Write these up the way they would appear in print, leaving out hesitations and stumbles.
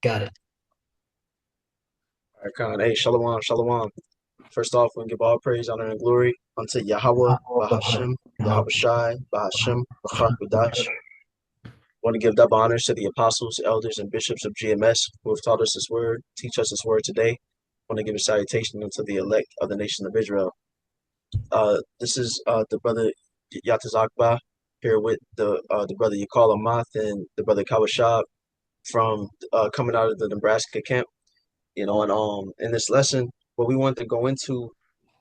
Got it. All right, Khan. Hey, shalom, shalom. First off, we give all praise, honor, and glory unto Yahweh, Bahashem, Yahweh Shai, Bahashem, Bachakudash. Want to give double honors to the apostles, elders, and bishops of GMS who have taught us this word, teach us this word today. Want to give a salutation unto the elect of the nation of Israel. This is the brother Yatazakba here with the brother Yakal Amath and the brother Kawashab from coming out of the Nebraska camp. And in this lesson, what we want to go into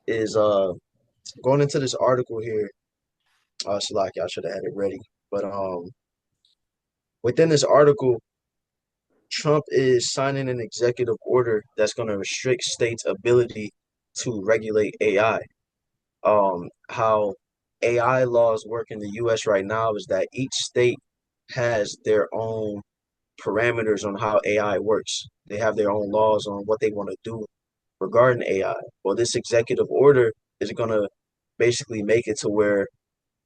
is going into this article here. Salaki, I should have had it ready. But within this article, Trump is signing an executive order that's going to restrict states' ability to regulate AI. How AI laws work in the U.S. right now is that each state has their own parameters on how AI works. They have their own laws on what they want to do regarding AI. Well, this executive order is going to basically make it to where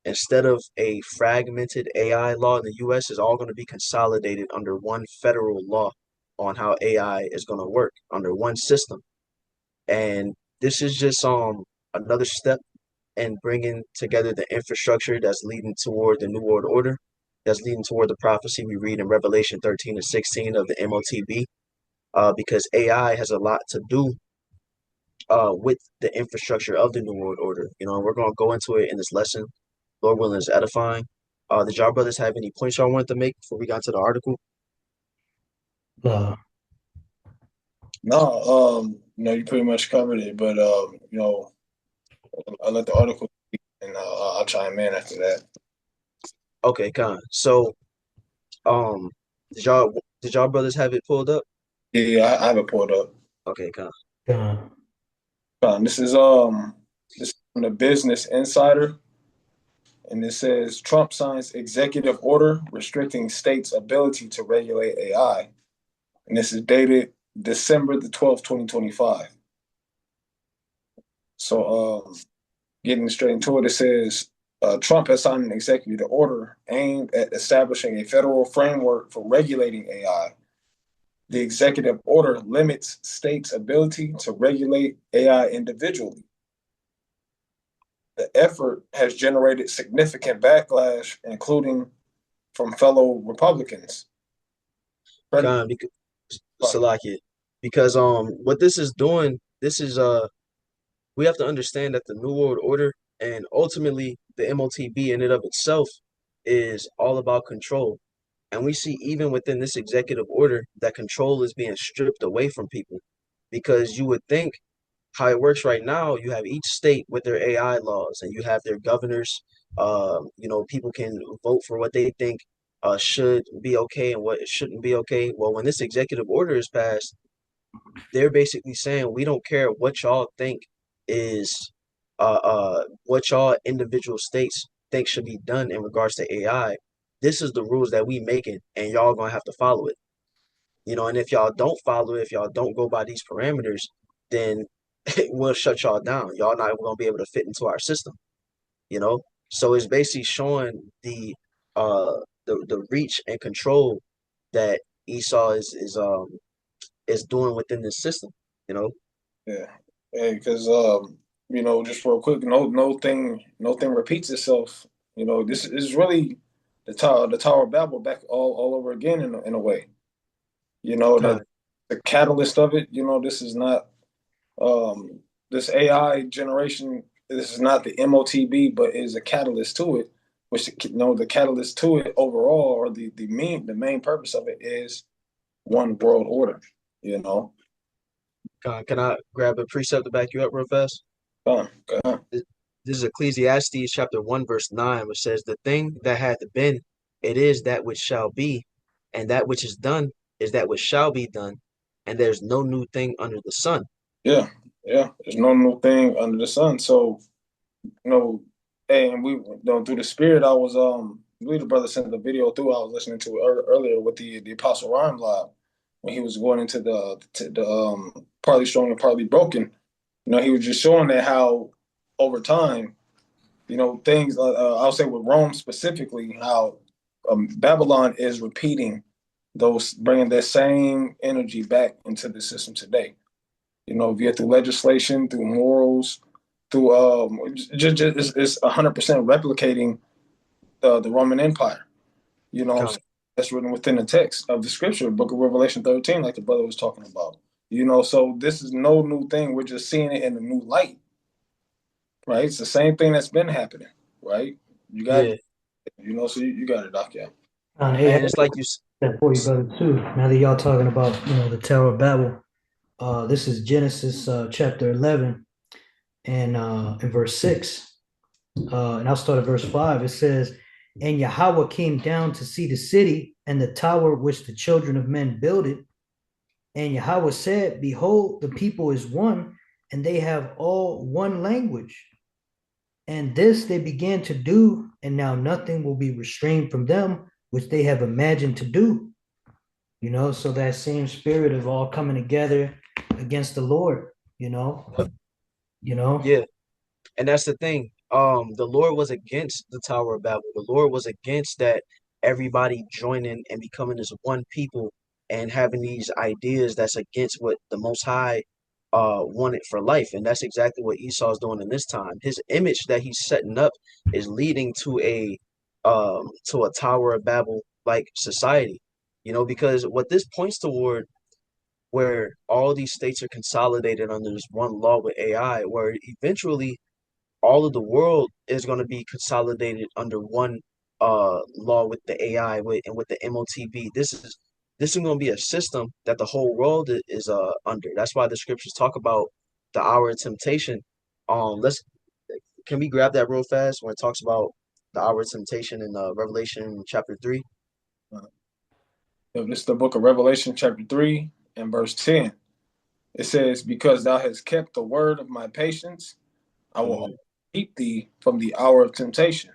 instead of a fragmented AI law in the US, is all going to be consolidated under one federal law on how AI is going to work under one system. And this is just another step in bringing together the infrastructure that's leading toward the New World Order, that's leading toward the prophecy we read in Revelation 13 and 16 of the MOTB, because AI has a lot to do with the infrastructure of the New World Order. We're going to go into it in this lesson. Lord willing is edifying. Did y'all brothers have any points y'all wanted to make before we got to the article? Uh, No, you pretty much covered it, but I'll let the article speak and I'll chime in after that. Okay, con. So, um, did y'all did y'all brothers have it pulled up? Yeah, I have it pulled up. Okay, con. uh, This is from the Business Insider, and it says Trump signs executive order restricting states' ability to regulate AI, and this is dated December the 12th, 2025. So, getting straight into it, it says Trump has signed an executive order aimed at establishing a federal framework for regulating AI. The executive order limits states' ability to regulate AI individually. The effort has generated significant backlash, including from fellow Republicans. Con, because Salakia. Because what this is doing, this is we have to understand that the New World Order and ultimately the MOTB in and of itself is all about control. And we see even within this executive order that control is being stripped away from people because you would think how it works right now, you have each state with their AI laws and you have their governors. People can vote for what they think should be okay and what shouldn't be okay. Well, when this executive order is passed, they're basically saying we don't care what y'all think is what y'all individual states think should be done in regards to AI. This is the rules that we making, and y'all gonna have to follow it. And if y'all don't follow it, if y'all don't go by these parameters, then we'll shut y'all down. Y'all not gonna be able to fit into our system. You know, so it's basically showing the reach and control that Esau is doing within this system. You know. Yeah, hey, because just real quick, no thing repeats itself. This is really the Tower of Babel back all over again in a way. That Con, the catalyst of it. This is not this AI generation. This is not the MOTB, but is a catalyst to it. Which the catalyst to it overall, or the main purpose of it is one world order. You know, can I grab a precept to back you up real fast? Go on. This is Ecclesiastes chapter 1, verse 9, which says, "The thing that hath been, it is that which shall be, and that which is done is that which shall be done, and there's no new thing under the sun." Yeah, yeah. There's no new thing under the sun. So, and we through the spirit, I believe the brother sent the video through. I was listening to it earlier with the Apostle Rhyme live when he was going into the partly strong and partly broken. He was just showing that how over time, things. I'll say with Rome specifically, how Babylon is repeating those bringing that same energy back into the system today. Via through legislation, through morals, through just it's 100% replicating the Roman Empire. Con, That's written within the text of the scripture, Book of Revelation 13, like the brother was talking about. So this is no new thing. We're just seeing it in a new light, right? It's the same thing that's been happening, right? You got, yeah, so you got it, Doc. Yeah. Hey, I and got it's like you, that for you, brother, too. Now that y'all talking about, the Tower of Babel, this is Genesis chapter 11 and in verse 6. And I'll start at verse 5. It says, "And Yahweh came down to see the city and the tower which the children of men builded. And Yahweh said, Behold, the people is one, and they have all one language. And this they began to do, and now nothing will be restrained from them, which they have imagined to do." So that same spirit of all coming together against the Lord, you know, yep, you know. yeah, and that's the thing. The Lord was against the Tower of Babel. The Lord was against that everybody joining and becoming this one people and having these ideas that's against what the Most High wanted for life. And that's exactly what Esau's doing in this time. His image that he's setting up is leading to a Tower of Babel like society. Because what this points toward, where all these states are consolidated under this one law with AI, where eventually all of the world is going to be consolidated under one law with the AI and with the MOTB. This is going to be a system that the whole world is under. That's why the scriptures talk about the hour of temptation. Let's Can we grab that real fast when it talks about the hour of temptation in Revelation chapter 3? This is the Book of Revelation, chapter 3, and verse 10. It says, "Because thou hast kept the word of my patience, I will Hmm. keep thee from the hour of temptation,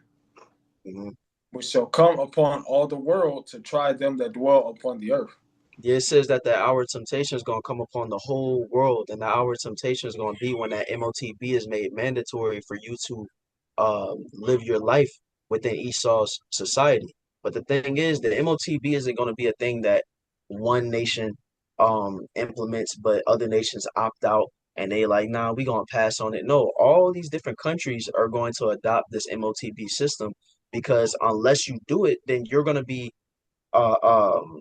Hmm. which shall come upon all the world to try them that dwell upon the earth." Yeah, it says that the hour of temptation is going to come upon the whole world, and the hour of temptation is going to be when that MOTB is made mandatory for you to live your life within Esau's society. But the thing is, the MOTB isn't going to be a thing that one nation implements, but other nations opt out and they like, nah, we gonna pass on it. No, all these different countries are going to adopt this MOTB system because unless you do it, then uh, um,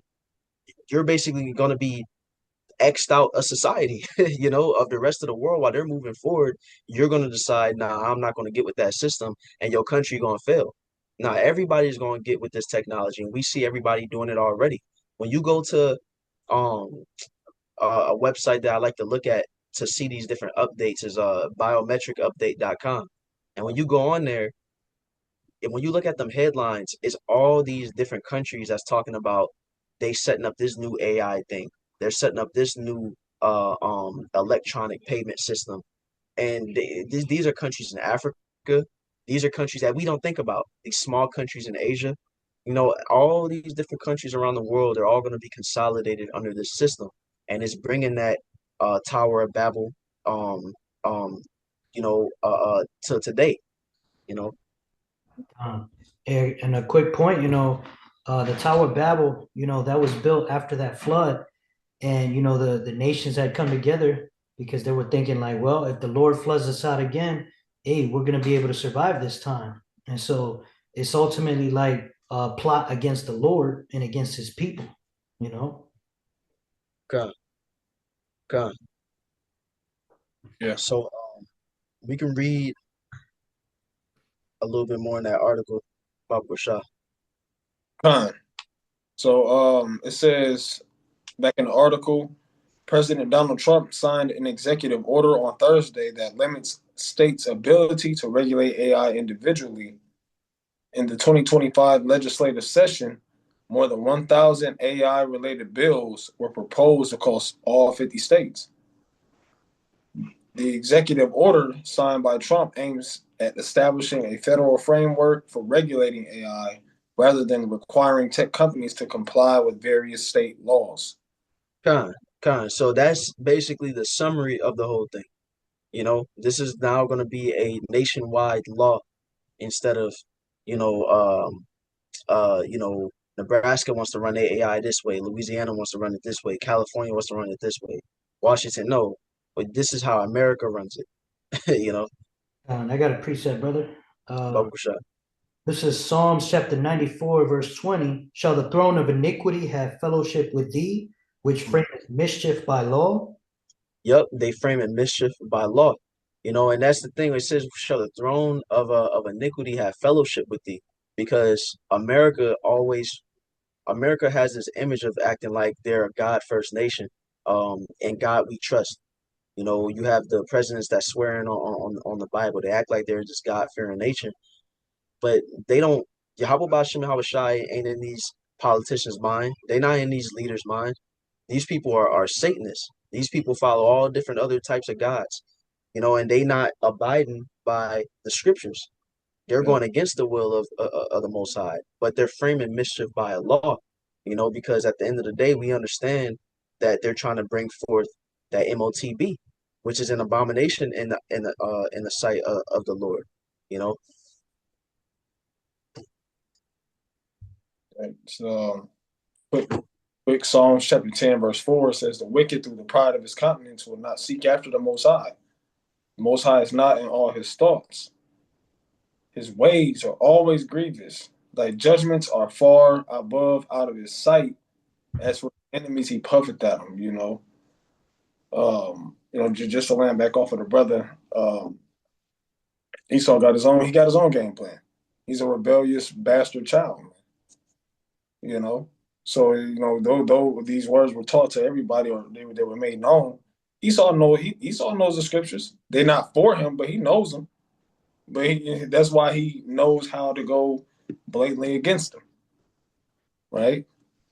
you're basically going to be xed out a society, of the rest of the world while they're moving forward. You're going to decide, nah, I'm not going to get with that system, and your country going to fail. Now, everybody's going to get with this technology, and we see everybody doing it already. When you go to um a website that I like to look at to see these different updates is biometricupdate.com. And when you go on there, and when you look at them headlines, it's all these different countries that's talking about they setting up this new AI thing. They're setting up this new electronic payment system. And these are countries in Africa. These are countries that we don't think about. These small countries in Asia. All these different countries around the world are all going to be consolidated under this system, and it's bringing that Tower of Babel, um, um, to today. You know, And a quick point, the Tower of Babel, that was built after that flood, and the nations had come together because they were thinking like, well, if the Lord floods us out again, hey, we're gonna be able to survive this time. And so it's ultimately like a plot against the Lord and against His people, you know. Con, con. Yeah. So we can read a little bit more in that article about Rashad. Fine. So it says back in the article, President Donald Trump signed an executive order on Thursday that limits states' ability to regulate AI individually. In the 2025 legislative session, more than 1,000 AI related bills were proposed across all 50 states. The executive order signed by Trump aims at establishing a federal framework for regulating AI rather than requiring tech companies to comply with various state laws. Con, con. So that's basically the summary of the whole thing. This is now going to be a nationwide law instead of, you know, Nebraska wants to run their AI this way. Louisiana wants to run it this way. California wants to run it this way. Washington, no. But this is how America runs it. You know, I got a precept, brother. Baba Kushab. This is Psalms chapter 94, verse 20. Shall the throne of iniquity have fellowship with thee, which frameth mischief by law? Yep, they frame it mischief by law. You know, and that's the thing. It says, "Shall the throne of iniquity have fellowship with thee?" Because America has this image of acting like they're a God first nation, and God we trust. You know, you have the presidents that swearing on the Bible. They act like they're just God fearing nation, but they don't. Yahweh Bashim Yahweh Shai ain't in these politicians' mind. They not in these leaders' mind. These people are Satanists. These people follow all different other types of gods, you know, and they not abiding by the scriptures. They're Yeah. going against the will of the Most High, but they're framing mischief by a law, you know, because at the end of the day, we understand that they're trying to bring forth that MOTB, which is an abomination in the sight of the Lord, you know. Right. So, quick Psalms chapter 10, verse 4 says, "The wicked through the pride of his countenance will not seek after the Most High. The Most High is not in all his thoughts. His ways are always grievous. Thy judgments are far above out of his sight. As for enemies, he puffeth at them." Just to land back off of the brother, Esau got his own game plan. He's a rebellious bastard child, you know. So though these words were taught to everybody, or they were made known, Esau knows the scriptures. They're not for him, but he knows them. But that's why he knows how to go blatantly against them, right?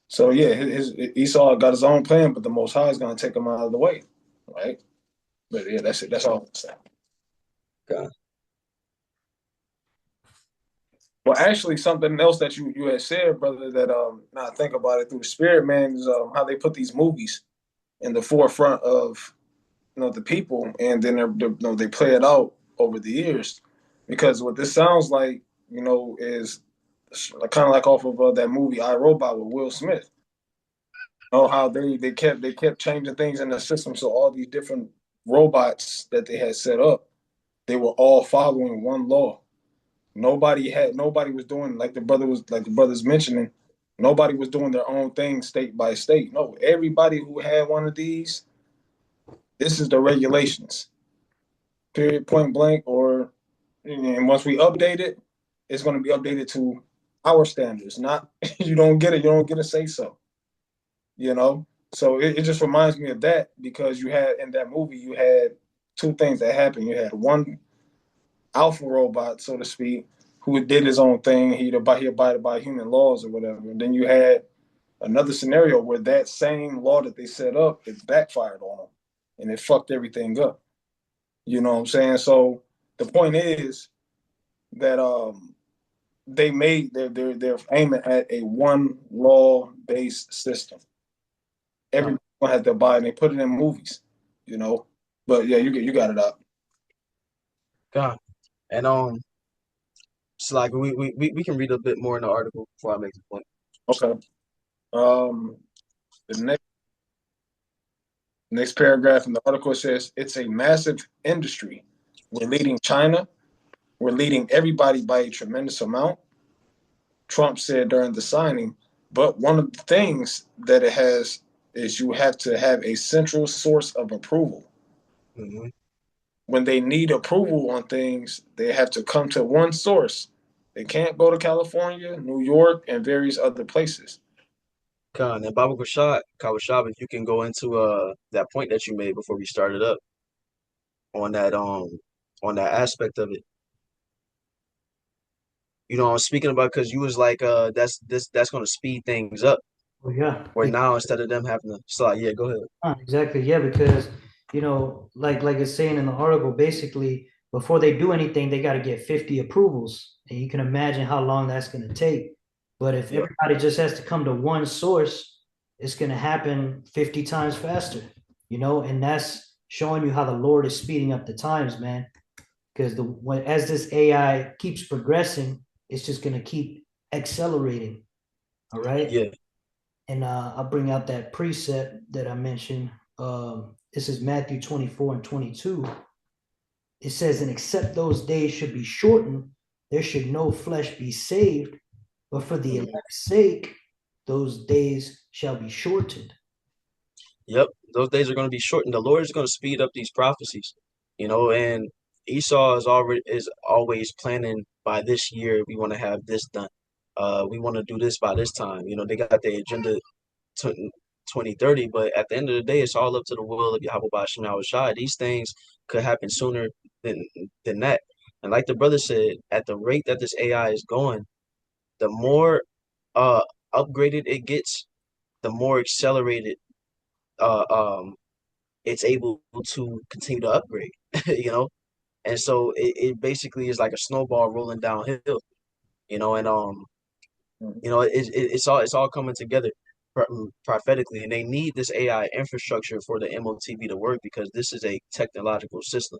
So yeah, his Esau got his own plan, but the Most High is going to take him out of the way, right? But yeah, that's it. That's all I'm saying. God. Well, actually, something else that you had said, brother, that now I think about it through the spirit, man, is how they put these movies in the forefront of the people, and then they play it out over the years. Because what this sounds like, is kind of like off of that movie I, Robot with Will Smith. How they kept changing things in the system, so all these different robots that they had set up, they were all following one law. Nobody was doing like the brothers mentioning. Nobody was doing their own thing state by state. No, everybody who had one of these, this is the regulations. Period, point blank. And once we update it, it's going to be updated to our standards. Not you don't get to say so. So it just reminds me of that, because you had in that movie, you had two things that happened. You had one alpha robot, so to speak, who did his own thing. He abided by human laws or whatever. And then you had another scenario where that same law that they set up, it backfired on them and it fucked everything up. You know what I'm saying? So the point is that they're aiming at a one law based system. Everyone had to abide, and they put it in movies, But yeah, you got it out. God. And it's like we can read a bit more in the article before I make the point. Okay. The next paragraph in the article says it's a massive industry. We're leading China. We're leading everybody by a tremendous amount. Trump said during the signing. But one of the things that it has is you have to have a central source of approval. Mm-hmm. When they need approval on things, they have to come to one source. They can't go to California, New York, and various other places. Khan and Baba Kawashab, if you can go into that point that you made before we started up on that aspect of it. You know, I'm speaking about, because you was like, that's going to speed things up. Oh, yeah. Where now, instead of them having to slide, yeah, go ahead. Exactly. Yeah, because like it's saying in the article, basically, before they do anything, they got to get 50 approvals. And you can imagine how long that's going to take. But if everybody just has to come to one source, it's going to happen 50 times faster, and that's showing you how the Lord is speeding up the times, man. Because as this AI keeps progressing, it's just going to keep accelerating. All right. Yeah. And I'll bring out that precept that I mentioned. This is Matthew 24 and 22. It says, and except those days should be shortened, there should no flesh be saved, but for the elect's sake, those days shall be shortened. Yep, those days are going to be shortened. The Lord is going to speed up these prophecies, and Esau is always planning by this year we want to have this done. We want to do this by this time. They got the agenda 2030, but at the end of the day, it's all up to the will of Yahweh Bashim Yahushai. These things could happen sooner than than that. And like the brother said, at the rate that this AI is going, the more uh upgraded it gets, the more accelerated uh um it's able to continue to upgrade, you know? And so it basically is like a snowball rolling downhill, and it's all coming together prophetically, and they need this AI infrastructure for the MOTB to work because this is a technological system.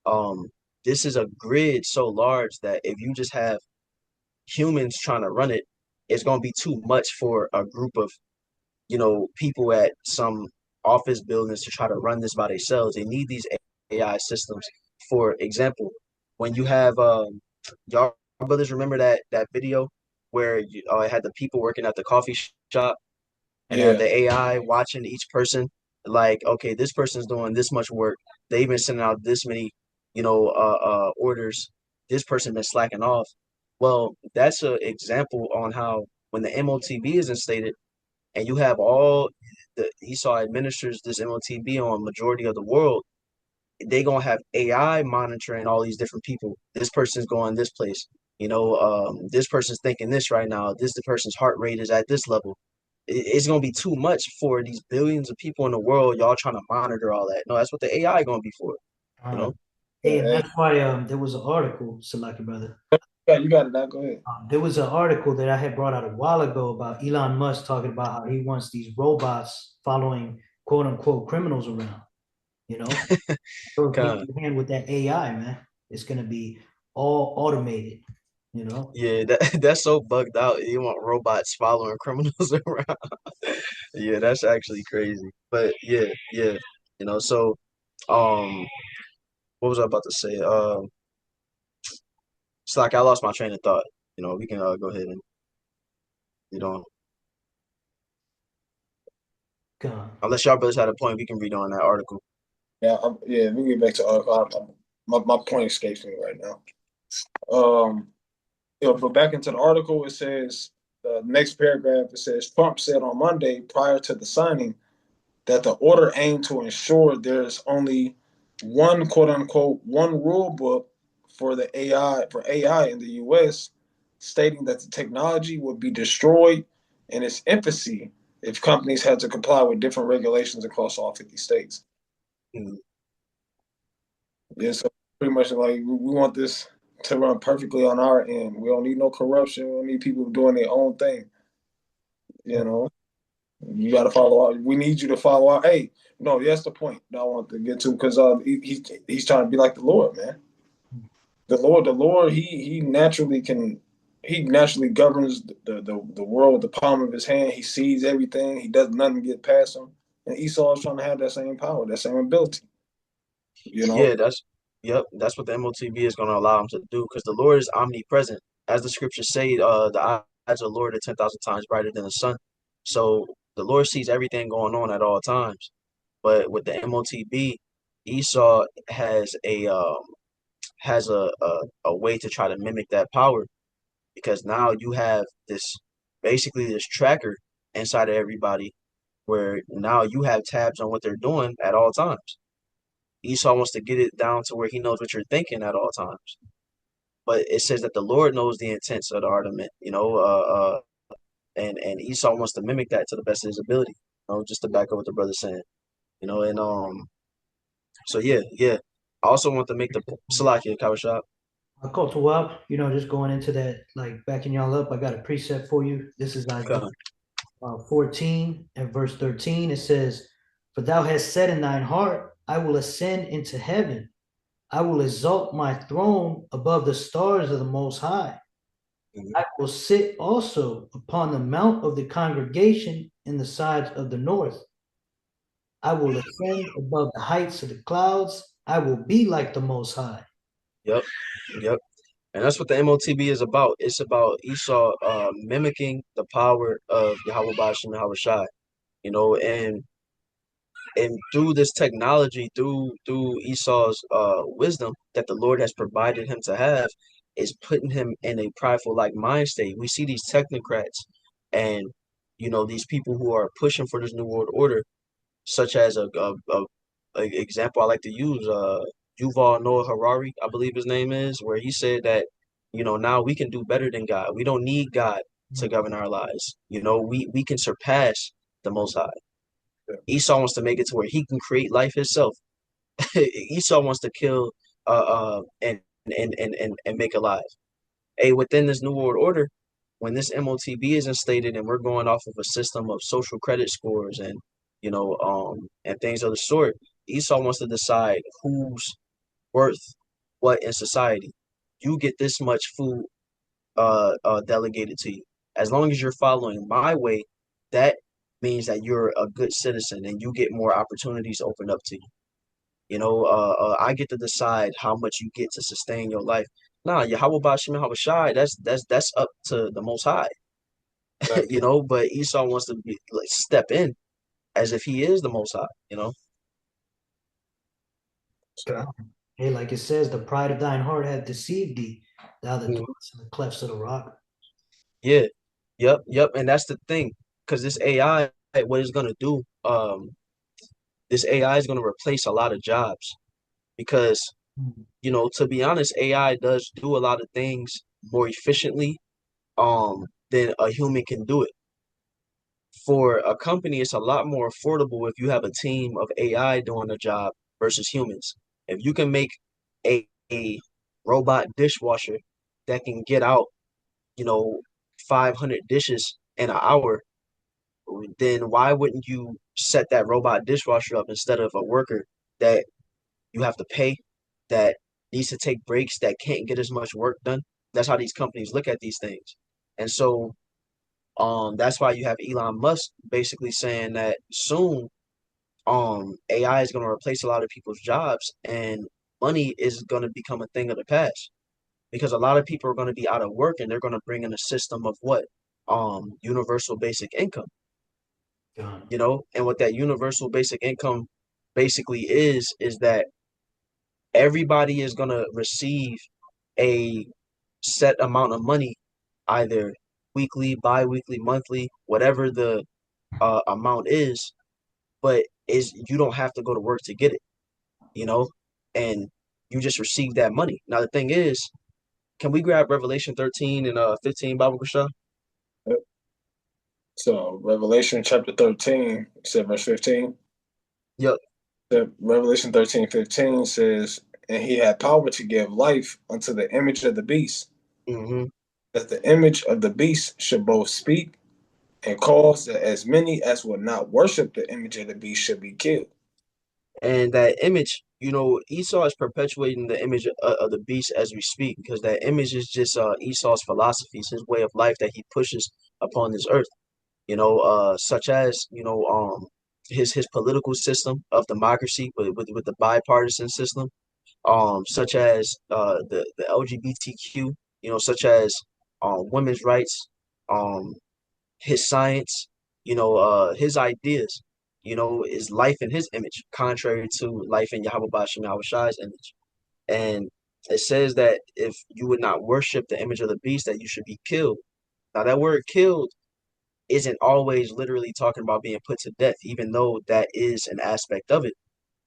Um, this is a grid so large that if you just have humans trying to run it, it's going to be too much for a group of people at some office buildings to try to run this by themselves. They need these AI systems. For example, when you have y'all brothers remember that video where it had the people working at the coffee shop and they had Yeah. the AI watching each person, like, okay, this person's doing this much work. They've been sending out this many, orders. This person been slacking off. Well, that's an example on how when the MOTB is instated, and you have all the Esau administers this MOTB on majority of the world, they gonna have AI monitoring all these different people. This person's going this place. This person's thinking this right now. The person's heart rate is at this level. It's gonna be too much for these billions of people in the world. Y'all trying to monitor all that. No, that's what the AI gonna be for. You Uh, know. hey, and Hey, that's why there was an article, Salaki brother. yeah, you got it now. Go ahead. There was an article that I had brought out a while ago about Elon Musk talking about how he wants these robots following quote unquote criminals around. You know, so take Kind. your hand with that AI, man. It's gonna be all automated. You know. Yeah, that's so bugged out. You want robots following criminals around. Yeah, that's actually crazy. But yeah, yeah. So um what was I about to say? It's like I lost my train of thought. We can go ahead and you know God. unless y'all brothers had a point, we can read on that article. Yeah, yeah. We get back to my point escapes me right now. Um, but back into the article, it says the next paragraph. It says Trump said on Monday prior to the signing that the order aimed to ensure there's only one quote unquote one rule book for the AI in the US, stating that the technology would be destroyed in its infancy if companies had to comply with different regulations across all 50 states. Mm. Yeah, so pretty much like we want this to run perfectly on our end. We don't need no corruption. We don't need people doing their own thing. You know, you got to follow out. We need you to follow out. Hey, no, that's the point that I want to get to because he's trying to be like the Lord, man. The Lord, he naturally governs the world with the palm of his hand. He sees everything. He does nothing get past him. And Esau is trying to have that same power, that same ability. You know, Yeah, that's what the MOTB is going to allow him to do because the Lord is omnipresent. As the scriptures say, the eyes of the Lord are 10,000 times brighter than the sun. So the Lord sees everything going on at all times. But with the MOTB, Esau has a way to try to mimic that power because now you have this tracker inside of everybody where now you have tabs on what they're doing at all times. Esau wants to get it down to where he knows what you're thinking at all times. But it says that the Lord knows the intents of the argument, and Esau wants to mimic that to the best of his ability, just to back up what the brother's saying, and so yeah, yeah. I also want to make the Salakia Kawashab. I call to up, just going into that, like backing y'all up. I got a precept for you. This is Isaiah 14 and verse 13. It says, "For thou hast said in thine heart, I will ascend into heaven. I will exalt my throne above the stars of the Most High. Mhm. I will sit also upon the mount of the congregation in the sides of the north. I will ascend above the heights of the clouds. I will be like the Most High. Yep, yep. And that's what the MOTB is about. It's about Esau mimicking the power of Yahweh Bashim Yahweh Shai, and through this technology, through Esau's wisdom that the Lord has provided him to have, is putting him in a prideful like mind state. We see these technocrats and these people who are pushing for this new world order, such as a example I like to use, Yuval Noah Harari, I believe his name is, where he said that now we can do better than God. We don't need God to govern our lives. We can surpass the Most High. Yeah. Esau wants to make it to where he can create life himself. Esau wants to kill and make alive. Hey, within this new world order, when this MOTB is instated and we're going off of a system of social credit scores and things of the sort, Esau wants to decide who's worth what in society. You get this much food delegated to you. As long as you're following my way, that means that you're a good citizen and you get more opportunities opened up to you. I get to decide how much you get to sustain your life. Nah, Yahweh Bashim Yahweh Shai, that's up to the Most High. Right. But Esau wants to be like step in as if he is the Most High. So, Hey, like it says, the pride of thine heart hath deceived thee, thou that Mhm. dwellest in the clefts of the rock. Yeah, yep, and that's the thing, because this AI, what it's gonna do, this AI is gonna replace a lot of jobs because to be honest, AI does do a lot of things more efficiently than a human can do it. For a company, it's a lot more affordable if you have a team of AI doing the job versus humans. If you can make a robot dishwasher that can get out, you know, 500 dishes in an hour, then why wouldn't you set that robot dishwasher up instead of a worker that you have to pay, that needs to take breaks, that can't get as much work done? That's how these companies look at these things. And so that's why you have Elon Musk basically saying that soon AI is going to replace a lot of people's jobs and money is going to become a thing of the past because a lot of people are going to be out of work and they're going to bring in a system of what universal basic income, God. and what that universal basic income basically is that everybody is going to receive a set amount of money, either weekly, bi-weekly, monthly, whatever the amount is, but is you don't have to go to work to get it, you know, and you just receive that money. Now the thing is, can we grab Revelation 13 and 15, Bible Kasha? so Revelation chapter 13, said verse 15. Yep. Revelation 13:15 says, and he had power to give life unto the image of the beast, hmm that the image of the beast should both speak and cause that as many as would not worship the image of the beast should be killed. And that image, Esau is perpetuating the image of the beast as we speak, because that image is just Esau's philosophies, his way of life that he pushes upon this earth. Such as his political system of democracy with the bipartisan system, such as the LGBTQ, such as women's rights, um, his science, his ideas, is life in his image, contrary to life in Yahweh Bashim Yahweh Shai's image. And it says that if you would not worship the image of the beast, that you should be killed. Now, that word killed isn't always literally talking about being put to death, even though that is an aspect of it.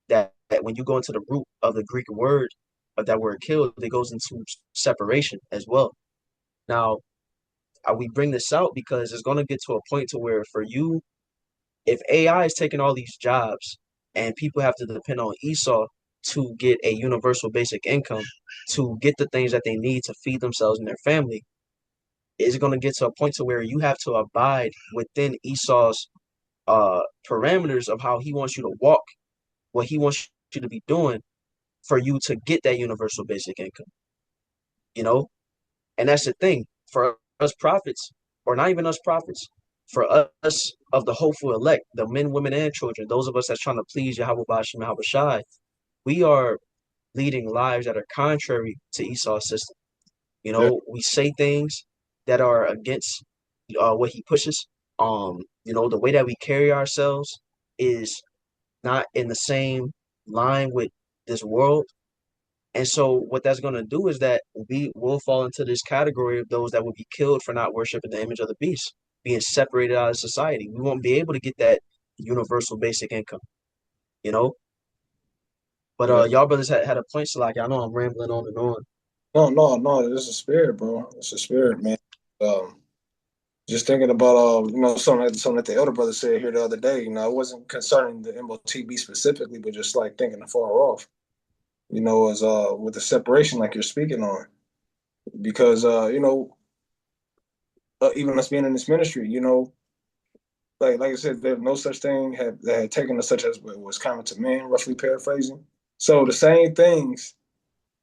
That when you go into the root of the Greek word of that word killed, it goes into separation as well. Now, we bring this out because it's going to get to a point to where for you, if AI is taking all these jobs and people have to depend on Esau to get a universal basic income, to get the things that they need to feed themselves and their family, it's going to get to a point to where you have to abide within Esau's parameters of how he wants you to walk, what he wants you to be doing for you to get that universal basic income, you know? And that's the thing. for us prophets, or not even us prophets, for us of the hopeful elect, the men, women, and children, those of us that's trying to please Yahweh Bashim Yahweh Shai, we are leading lives that are contrary to Esau's system. You Yeah. know, we say things that are against what he pushes. The way that we carry ourselves is not in the same line with this world. And so what that's going to do is that we will fall into this category of those that will be killed for not worshiping the image of the beast, being separated out of society. We won't be able to get that universal basic income, you know? But Yeah. y'all brothers had a point, so like I know I'm rambling on and on. No. It's a spirit, bro. It's a spirit, man. Um, just thinking about something that the elder brother said here the other day. It wasn't concerning the MOTB specifically, but just like thinking afar off. As with the separation like you're speaking on, because even us being in this ministry, like I said, there's no such thing that had taken us such as what was common to men, roughly paraphrasing. So the same things,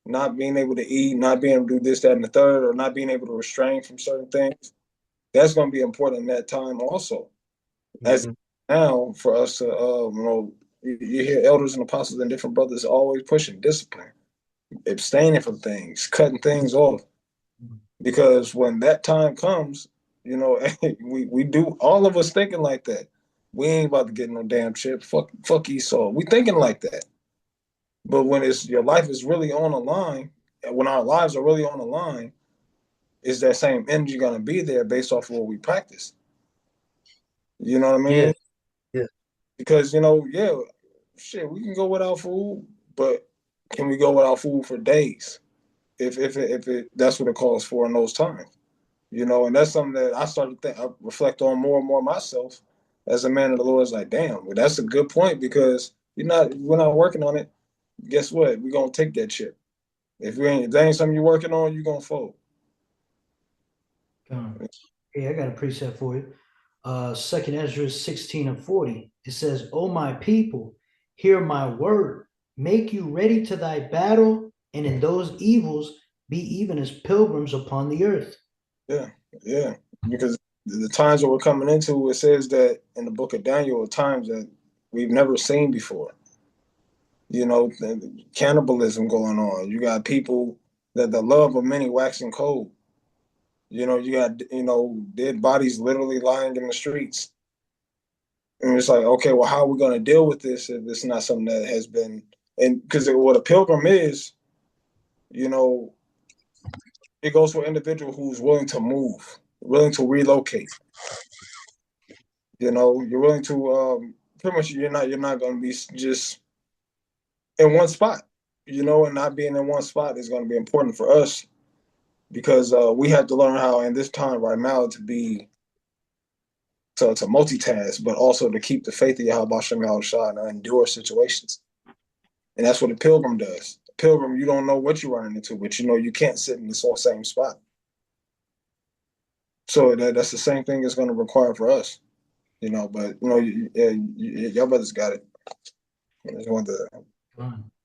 not being able to eat, not being able to do this, that, and the third, or not being able to restrain from certain things, that's going to be important in that time also. As Mhm. now for us to, you hear elders and apostles and different brothers always pushing discipline, abstaining from things, cutting things off, because when that time comes, we do, all of us thinking like that. We ain't about to get no damn chip. Fuck Esau. We thinking like that. But when it's your life is really on the line, and when our lives are really on the line, is that same energy going to be there based off of what we practice? You know what I Yeah, mean? yeah. Because yeah, shit, we can go without food, but can we go without food for days? If that's what it calls for in those times, and that's something that I started to think, I reflect on more and more myself as a man of the Lord. Is like, damn, well, that's a good point, because we're not working on it. Guess what? We're gonna take that chip. If that ain't something you're working on, you're gonna fold. Hey, I got a precept for you. Second Ezra 16 and 40. It says, "O my people, hear my word. Make you ready to thy battle, and in those evils be even as pilgrims upon the earth." Yeah. Because the times that we're coming into, it says that in the book of Daniel, are times that we've never seen before. Cannibalism going on. You got people that the love of many waxing cold. You got dead bodies literally lying in the streets. And it's like, okay, well, how are we going to deal with this if it's not something that has been? And because what a pilgrim is, you know, it goes for an individual who's willing to move, willing to relocate. You're willing to pretty much you're not going to be just in one spot. And not being in one spot is going to be important for us, because we have to learn how in this time right now to multitask, but also to keep the faith of Yahweh Shem Yahweh Shai and endure situations. And that's what a pilgrim does. A pilgrim, you don't know what you're running into, but you can't sit in this same spot. So that's the same thing it's going to require for us. But y'all brothers got it. I just wanted to.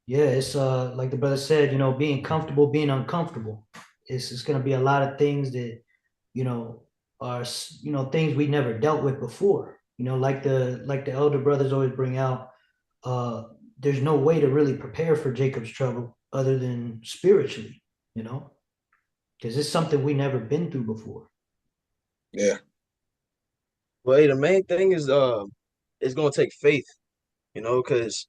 Yeah, it's like the brother said, being comfortable, being uncomfortable. It's gonna be a lot of things that, you know, are things we never dealt with before. Like the elder brothers always bring out, uh, there's no way to really prepare for Jacob's trouble other than spiritually, you know, because it's something we never been through before. Yeah. Well, hey, the main thing is it's gonna take faith, because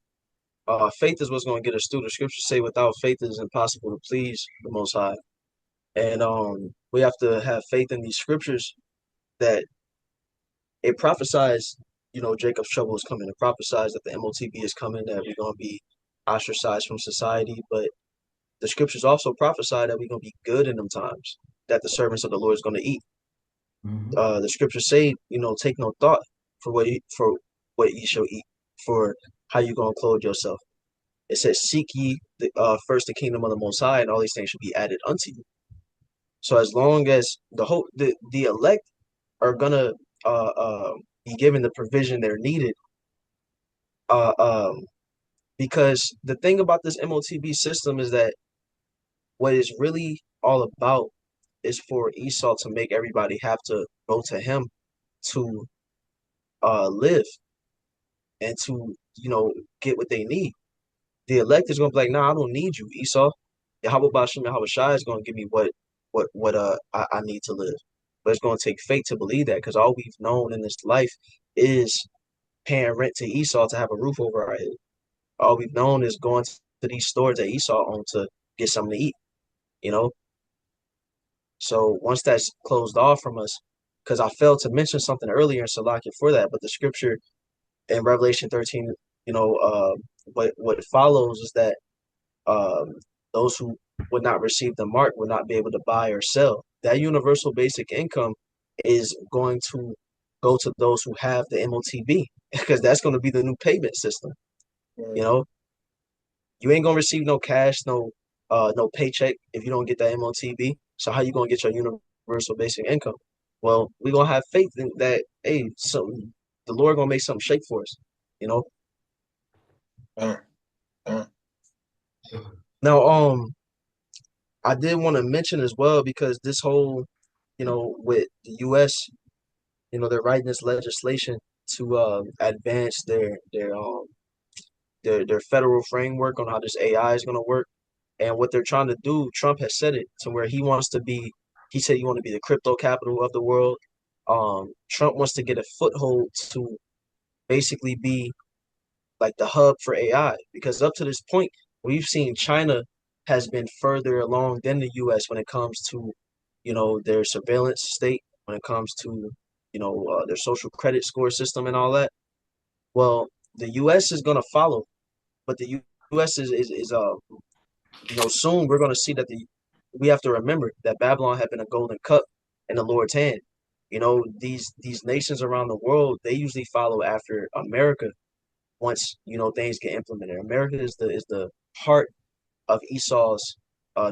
faith is what's gonna get us through. The scriptures say without faith it is impossible to please the Most High. And we have to have faith in these scriptures that it prophesies, Jacob's trouble is coming. It prophesies that the MOTB is coming, that we're gonna be ostracized from society. But the scriptures also prophesy that we're gonna be good in them times, that the servants of the Lord is gonna eat. The scriptures say, take no thought for what ye shall eat, for how you gonna clothe yourself. It says, seek ye first the kingdom of the Most High, and all these things should be added unto you. So as long as the elect are gonna be given the provision they're needed, uh, um, because the thing about this MOTB system is that what it's really all about is for Esau to make everybody have to go to him to live and to, get what they need. The elect is gonna be like, nah, I don't need you, Esau. Yahweh Bashim Yahweh Shai is gonna give me what I need to live. But it's gonna take faith to believe that because all we've known in this life is paying rent to Esau to have a roof over our head. All we've known is going to these stores that Esau owned to get something to eat, you know? So once that's closed off from us, because I failed to mention something earlier in Salakia for that, but the scripture in Revelation 13, what follows is that um, those who would not receive the mark would not be able to buy or sell. That universal basic income is going to go to those who have the MOTB because that's going to be the new payment system. You know, you ain't gonna receive no cash, no paycheck if you don't get that MOTB. So how you gonna get your universal basic income? Well, we gonna have faith in that. Hey, so the Lord gonna make something shake for us. You know. Uh, uh, Now, I did want to mention as well because this whole, with the U.S., they're writing this legislation to advance their federal framework on how this AI is going to work. And what they're trying to do, Trump has said it to where he said he want to be the crypto capital of the world. Trump wants to get a foothold to basically be like the hub for AI because up to this point, we've seen China has been further along than the US when it comes to, their surveillance state, when it comes to, their social credit score system and all that. Well, the US is going to follow, but the US soon we're going to see that we have to remember that Babylon had been a golden cup in the Lord's hand. These nations around the world, they usually follow after America once things get implemented. America is the heart of Esau's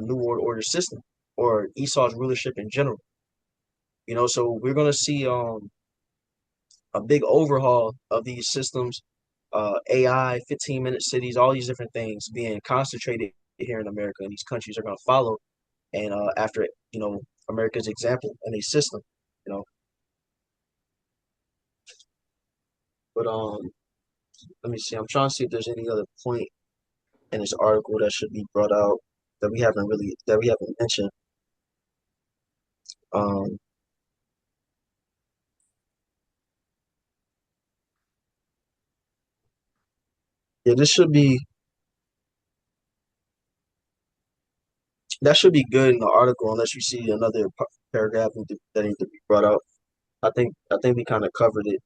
New World Order system or Esau's rulership in general. So we're going to see a big overhaul of these systems, AI, 15-minute cities, all these different things being concentrated here in America, and these countries are going to follow and after America's example and a system, you know. But let me see. I'm trying to see if there's any other point in this article that should be brought out that we haven't mentioned. Um, yeah, that should be good in the article unless you see another paragraph that needs to be brought out. I think we kind of covered it.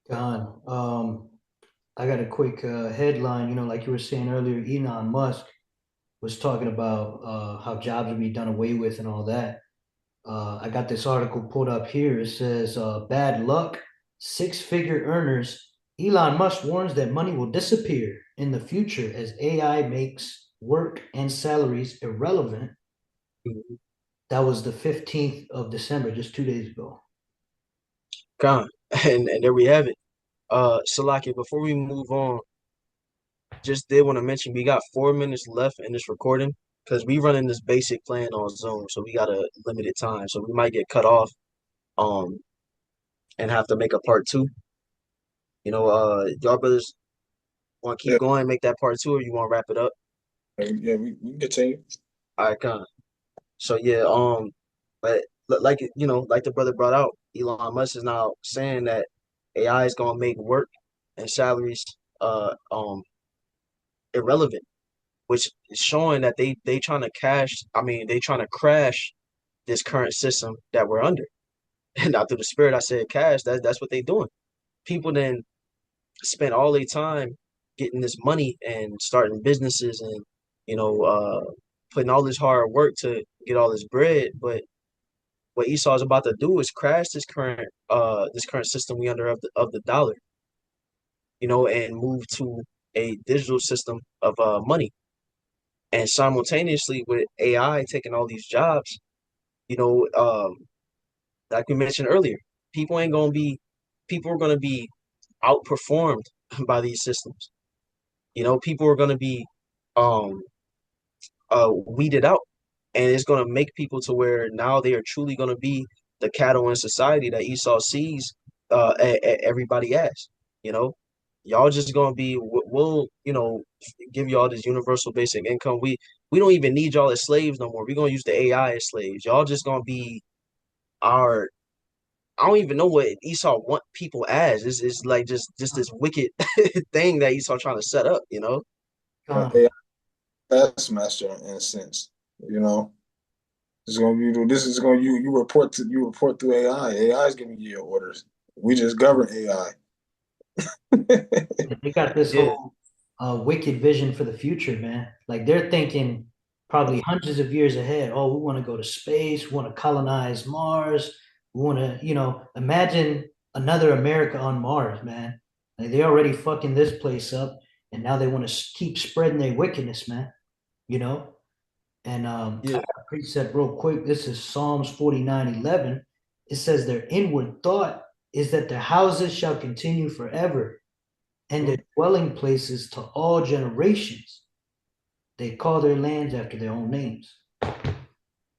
Don, I got a quick headline. Like you were saying earlier, Elon Musk was talking about how jobs would be done away with and all that. I got this article pulled up here. It says, bad luck, six-figure earners. Elon Musk warns that money will disappear in the future as AI makes work and salaries irrelevant. That was the 15th of December, just 2 days ago. Con. And there we have it. Salaki, before we move on, just did want to mention we got 4 minutes left in this recording because we running this basic plan on Zoom, so we got a limited time. So we might get cut off um and have to make a part two. Y'all brothers want to keep yeah, going, make that part two, or you want to wrap it up? yeah, we can continue. All right, kind. So yeah, but like the brother brought out, Elon Musk is now saying that AI is gonna make work and salaries irrelevant, which is showing that they trying to they trying to crash this current system that we're under. And not through the spirit, I said cash. That's what they doing. People then spend all their time getting this money and starting businesses and you know uh putting all this hard work to get all this bread, but what Esau is about to do is crash this current system we under of the dollar, and move to a digital system of money. And simultaneously with AI taking all these jobs, you know, um, like we mentioned earlier, people ain't gonna be people are gonna be outperformed by these systems. People are gonna be um weeded out. and it's gonna make people to where now they are truly gonna be the cattle in society that Esau sees everybody as. You know, y'all just gonna be we'll give y'all this universal basic income. We don't even need y'all as slaves no more. We're gonna use the AI as slaves. Y'all just gonna be our I don't even know what Esau want people as. It's like just this wicked thing that Esau trying to set up, you know? AI taskmaster in a sense. You know, it's gonna be this is gonna you report through AI. AI is giving you your orders. We just govern AI. They got this Yeah. whole wicked vision for the future, man. Like they're thinking probably hundreds of years ahead. Oh, we want to go to space, we want to colonize Mars, we want to, imagine another America on Mars, man. Like they already fucking this place up, and now they want to keep spreading their wickedness, man. You know? And I Yeah. got a precept real quick. This is Psalms 49:11. It says their inward thought is that their houses shall continue forever and their dwelling places to all generations. They call their lands after their own names.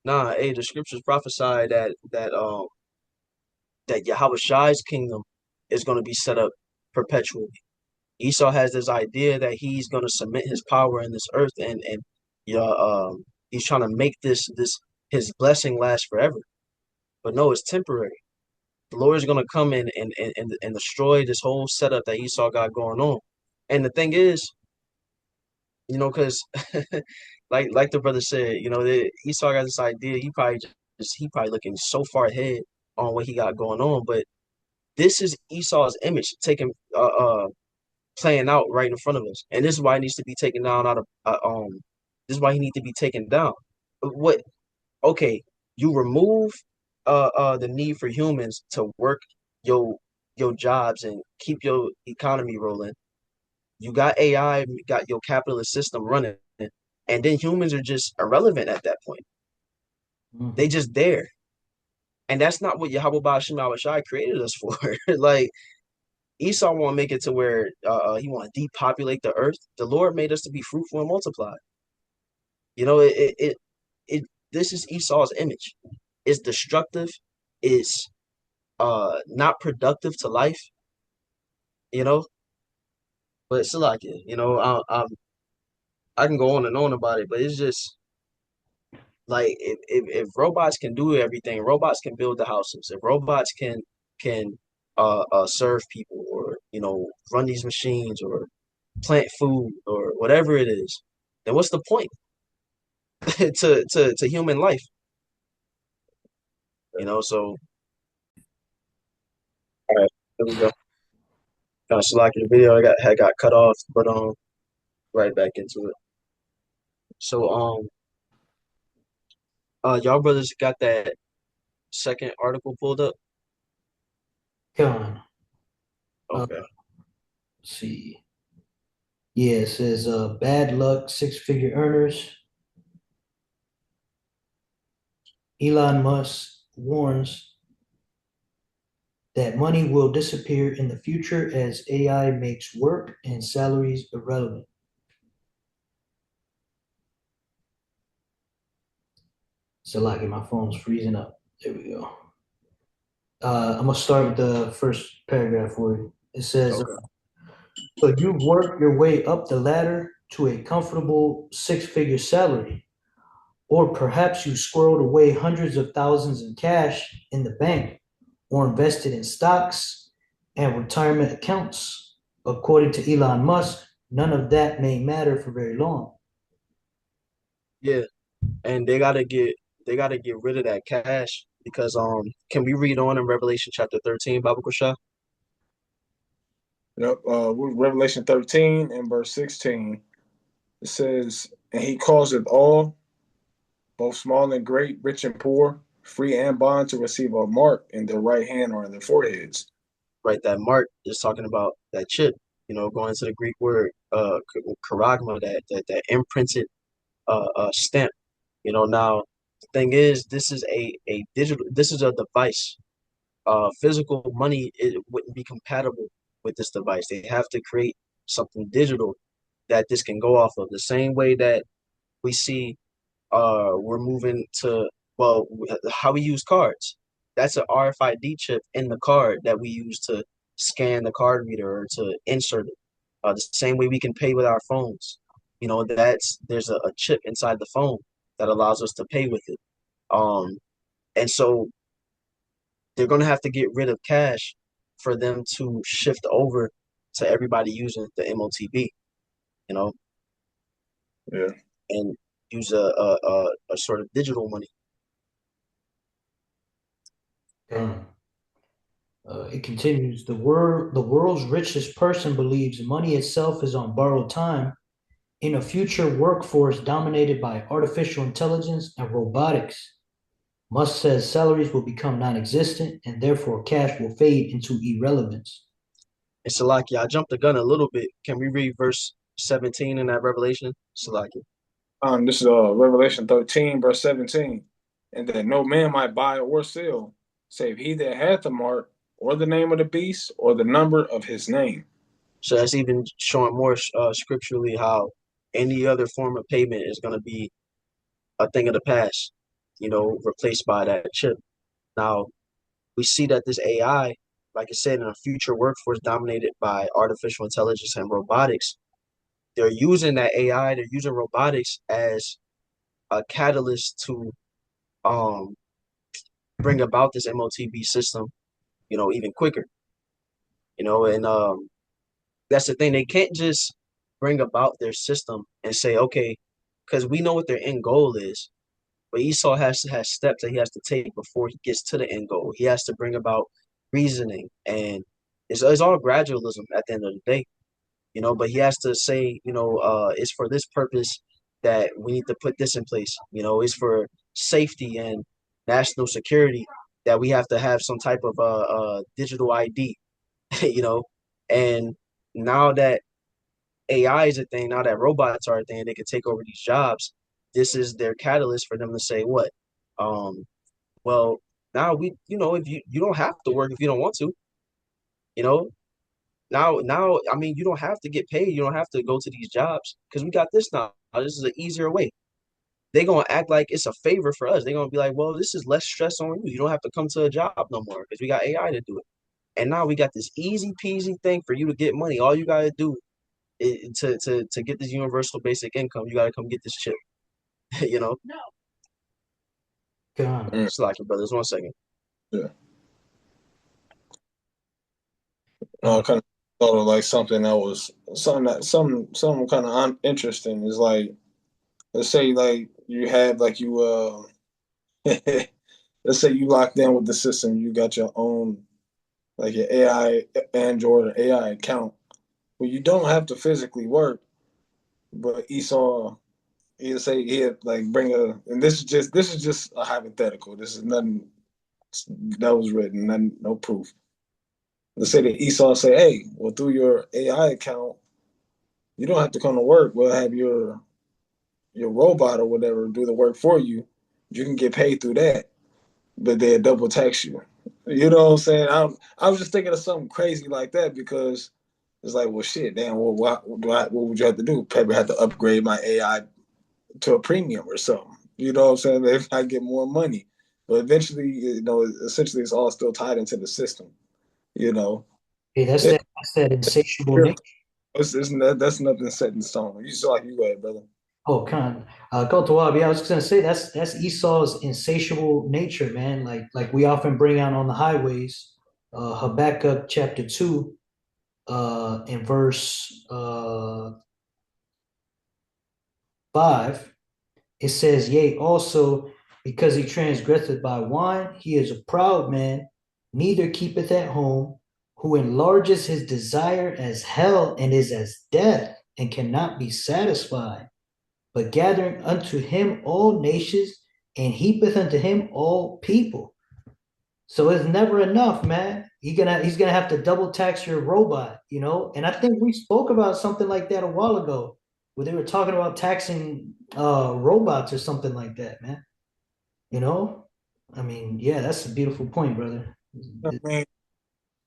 Nah, hey, the scriptures prophesy that Yahweh Shai's kingdom is gonna be set up perpetually. Esau has this idea that he's gonna submit his power in this earth and he's trying to make this his blessing last forever. But no, it's temporary. The Lord is gonna come in and destroy this whole setup that Esau got going on. And the thing is, because like the brother said, Esau got this idea. He probably looking so far ahead on what he got going on. But this is Esau's image taking playing out right in front of us, and this is why he needs to be taken down out of This is why he needs to be taken down. What? Okay, you remove the need for humans to work your your jobs and keep your economy rolling. You got AI, you got your capitalist system running, and then humans are just irrelevant at that point. They Mhm. just there. And that's not what Yahweh Ba'ashim Shai created us for. Like Esau want to make it to where he want to depopulate the earth. The Lord made us to be fruitful and multiply. You know, it this is Esau's image. It's destructive. It's not productive to life. You know, but it's like it. I can go on and on about it, but it's just like if robots can do everything, robots can build the houses. If robots can serve people, or run these machines, or plant food, or whatever it is, then what's the point to human life? So all right, there we go. Kind of slacking the video. I got cut off, but right back into it. So y'all brothers got that second article pulled up? Con. Uh, Okay. let's see. Yeah, it says bad luck, six-figure earners. Elon Musk warns that money will disappear in the future as AI makes work and salaries irrelevant. So like my phone's freezing up. There we go. I'm gonna start with the first paragraph for you. It says, Okay. so you've worked your way up the ladder to a comfortable six-figure salary, or perhaps you squirreled away hundreds of thousands in cash in the bank or invested in stocks and retirement accounts. According to Elon Musk, none of that may matter for very long. Yeah, and they gotta get rid of that cash because can we read on in Revelation chapter 13, Baba Kusha? Yep. Revelation 13 and verse 16. It says, and he causeth all, both small and great, rich and poor, free and bond, to receive a mark in their right hand or in their foreheads. Right, that mark is talking about that chip, going to the Greek word charagma, that imprinted stamp. Now the thing is, this is a digital, this is a device. Physical money, it wouldn't be compatible with this device. They have to create something digital that this can go off of. The same way that we see we're moving to, well, how we use cards. That's an RFID chip in the card that we use to scan the card reader or to insert it. The same way we can pay with our phones. There's a chip inside the phone that allows us to pay with it. Um, and so they're going to have to get rid of cash for them to shift over to everybody using the MOTB, you know, Yeah. and use a sort of digital money. It continues. The world's richest person believes money itself is on borrowed time in a future workforce dominated by artificial intelligence and robotics. Musk says salaries will become non-existent and therefore cash will fade into irrelevance. And Salaki, I jumped the gun a little bit. Can we read verse 17 in that Revelation? Salaki. This is Revelation 13, verse 17. And that no man might buy or sell, save he that hath the mark, or the name of the beast, or the number of his name. So that's even showing more scripturally how any other form of payment is going to be a thing of the past, replaced by that chip. Now, we see that this AI, like I said, in a future workforce dominated by artificial intelligence and robotics, they're using that AI, they're using robotics as a catalyst to um, bring about this MOTB system, even quicker. And that's the thing. They can't just bring about their system and say, okay, because we know what their end goal is. But Esau has steps that he has to take before he gets to the end goal. He has to bring about reasoning, and it's all gradualism at the end of the day, But he has to say, it's for this purpose that we need to put this in place. It's for safety and national security that we have to have some type of digital ID, you know. And now that AI is a thing, now that robots are a thing, they can take over these jobs. This is their catalyst for them to say what? Um, well, now if you don't have to work if you don't want to, you know. Now, I mean, you don't have to get paid. You don't have to go to these jobs because we got this now. This is an easier way. They're gonna act like it's a favor for us. They're gonna be like, well, this is less stress on you. You don't have to come to a job no more because we got AI to do it. And now we got this easy peasy thing for you to get money. All you gotta do to get this universal basic income, you gotta come get this chip. you know. God. It's like it, brothers. 1 second. Yeah. Kind of thought of like something that was something kind of interesting is like, let's say like you have like you let's say you locked in with the system, you got your own like your AI Android or AI account. Well, you don't have to physically work, but Esau he'll say he'll like bring and this is just a hypothetical. This is nothing that was written, no proof. Let's say that Esau say, hey, well, through your AI account, you don't have to come to work. We'll have your robot or whatever do the work for you. You can get paid through that, but they'll double tax you. You know what I'm saying? I was just thinking of something crazy like that because it's like, well, shit, damn, well, what would you have to do? Probably have to upgrade my AI to a premium or something. You know what I'm saying? If I get more money. But eventually, essentially it's all still tied into the system, you know. Hey, that's that insatiable nature. That's nothing set in stone. You saw like you go ahead, brother. Oh, kind go to Wab. Yeah, I was just gonna say that's Esau's insatiable nature, man. Like we often bring out on the highways, Habakkuk chapter 2, in verse 5, it says, yea, also because he transgresseth by wine, he is a proud man, neither keepeth at home, who enlarges his desire as hell and is as death and cannot be satisfied, but gathering unto him all nations and heapeth unto him all people. So it's never enough, man. He's gonna have to double tax your robot, And I think we spoke about something like that a while ago, where they were talking about taxing robots or something like that, man. You know, I mean, yeah, that's a beautiful point, brother. I mean,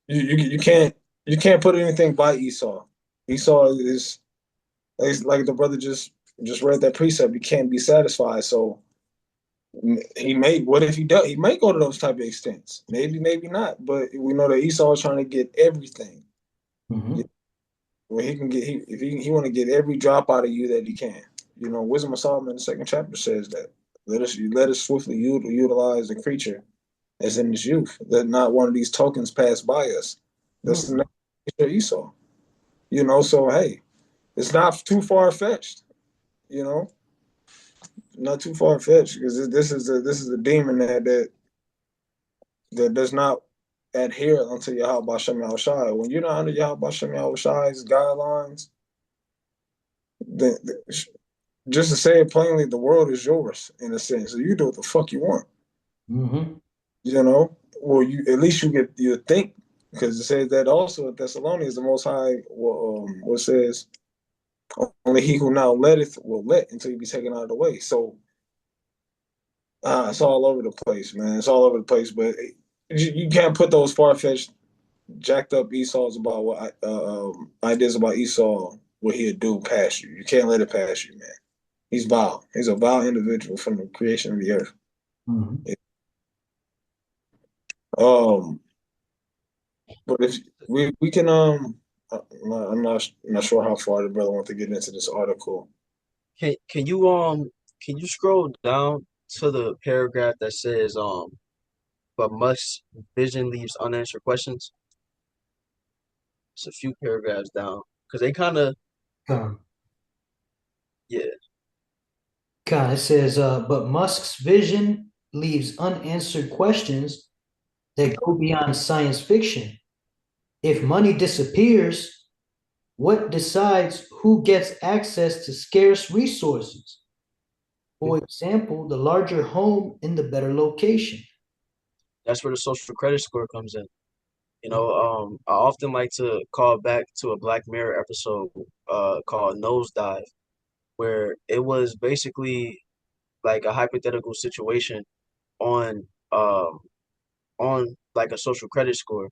you can't put anything by Esau. Esau is like the brother just just read that precept. You can't be satisfied. So he may. What if he does? He may go to those type of extents. Maybe, maybe not. But we know that Esau is trying to get everything. Mm-hmm. Where he can get, if he want to get every drop out of you that he can. You know, Wisdom of Solomon, the second chapter says that let us swiftly utilize the creature as in his youth. Let not one of these tokens pass by us. That's the nature of Esau. You know, so hey, it's not too far fetched. You know, not too far fetched because this is a demon that does not adhere unto Yahweh Shem Shai. When you're not under Yahweh Shem Shai's guidelines, then just to say it plainly, the world is yours in a sense. So you do what the fuck you want. Mm-hmm. You know, well, you at least you think, because it says that also in Thessalonians, the Most High, what says, only he who now letteth will let until he be taken out of the way. So it's all over the place, man. It's all over the place. But you can't put those far fetched, jacked up Esau's about what ideas about Esau, what he'd do past you. You can't let it pass you, man. He's vile. He's a vile individual from the creation of the earth. Mm-hmm. Um, but if we can I'm not sure how far the brother wants to get into this article. Can you scroll down to the paragraph that says but must vision leaves unanswered questions? It's a few paragraphs down because they kind of Con. yeah. Con. It says, but Musk's vision leaves unanswered questions that go beyond science fiction. If money disappears, what decides who gets access to scarce resources? For example, the larger home in the better location. That's where the social credit score comes in. I often like to call back to a Black Mirror episode called Nosedive, where it was basically like a hypothetical situation on um on like a social credit score,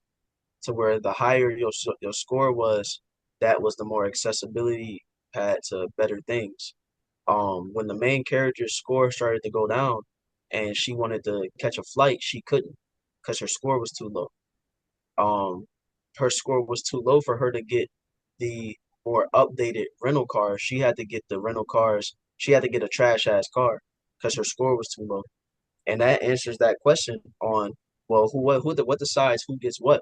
to where the higher your score was, that was the more accessibility had to better things. When the main character's score started to go down and she wanted to catch a flight, she couldn't because her score was too low. Um, her score was too low for her to get the more updated rental cars. She had to get the rental cars. She had to get a trash ass car because her score was too low. And that answers that question on, well, what decides who gets what?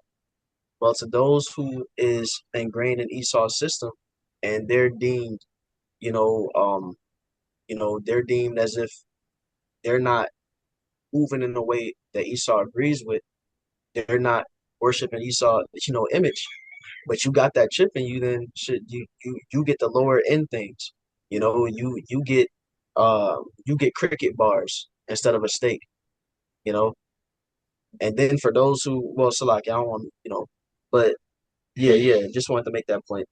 Well, to those who is ingrained in Esau's system, and they're deemed, you know, they're deemed as if they're not moving in a way that Esau agrees with. They're not worshiping Esau, image. But you got that chip in you, then should you get the lower end things. You get cricket bars instead of a steak, you know. And then for those who, well, Salaki, I don't want, but yeah, just wanted to make that point.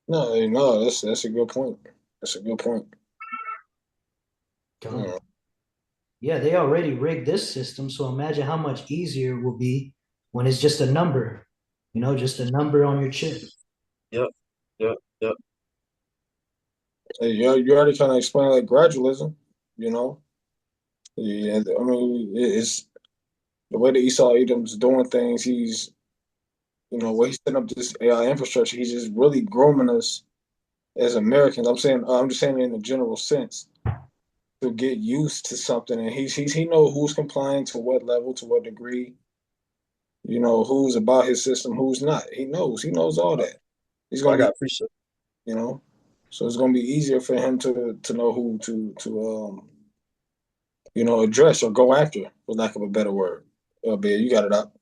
No, no, that's a good point. That's a good point. Con. Yeah. Yeah, they already rigged this system, so imagine how much easier it will be when it's just a number, just a number on your chip. Yep, yep, yep. Hey, you already kind of explained like gradualism, you know. Yeah, I mean, it's the way that Esau Edom's doing things. He's, way he's setting up this AI infrastructure. He's just really grooming us as Americans. I'm just saying in a general sense, to get used to something, and he know who's complying to what level, to what degree. Who's about his system, who's not. He knows all that. He's Oh, I gonna be, got appreciate. you know, so it's gonna be easier for him to know who to address or go after, for lack of a better word. Bill, you got it up.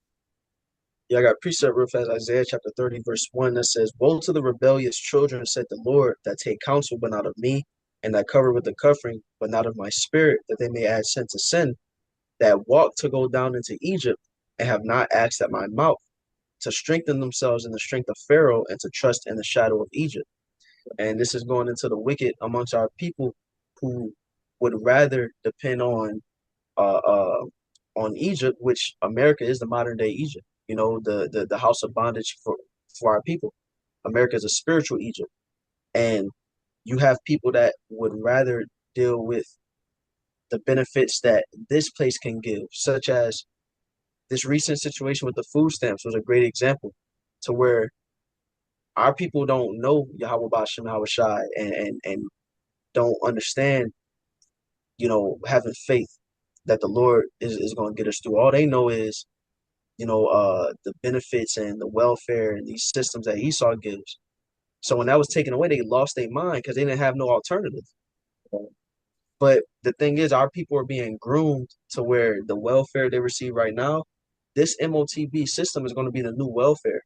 Yeah, I got precept real fast. Isaiah chapter 30, verse 1 that says, woe to the rebellious children, said the Lord, that take counsel but not of me, and that cover with the covering but not of my spirit, that they may add sin to sin, that walk to go down into Egypt, and have not asked at my mouth, to strengthen themselves in the strength of Pharaoh, and to trust in the shadow of Egypt. And this is going into the wicked amongst our people, who would rather depend uh, uh, on Egypt, which America is the modern day Egypt. The house of bondage for our people. America is a spiritual Egypt, and you have people that would rather deal with the benefits that this place can give, such as this recent situation with the food stamps was a great example to where our people don't know Yahweh Bashem Yahweh Shai and don't understand, having faith that the Lord is going to get us through. All they know is, the benefits and the welfare and these systems that Esau gives. So when that was taken away, they lost their mind because they didn't have no alternative. But the thing is, our people are being groomed to where the welfare they receive right now, this MOTB system is going to be the new welfare.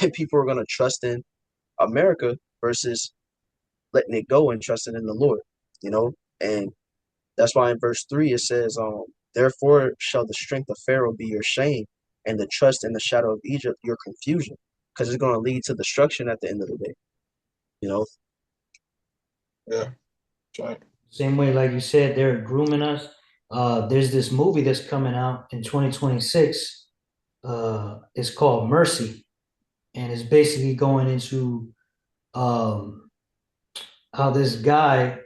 And people are going to trust in America versus letting it go and trusting in the Lord, And that's why in verse 3 it says, therefore shall the strength of Pharaoh be your shame, and the trust in the shadow of Egypt your confusion, because it's going to lead to destruction at the end of the day, you know? Yeah, that's right. Same way, like you said, they're grooming us. There's this movie that's coming out in 2026. It's called Mercy, and it's basically going into um, how this guy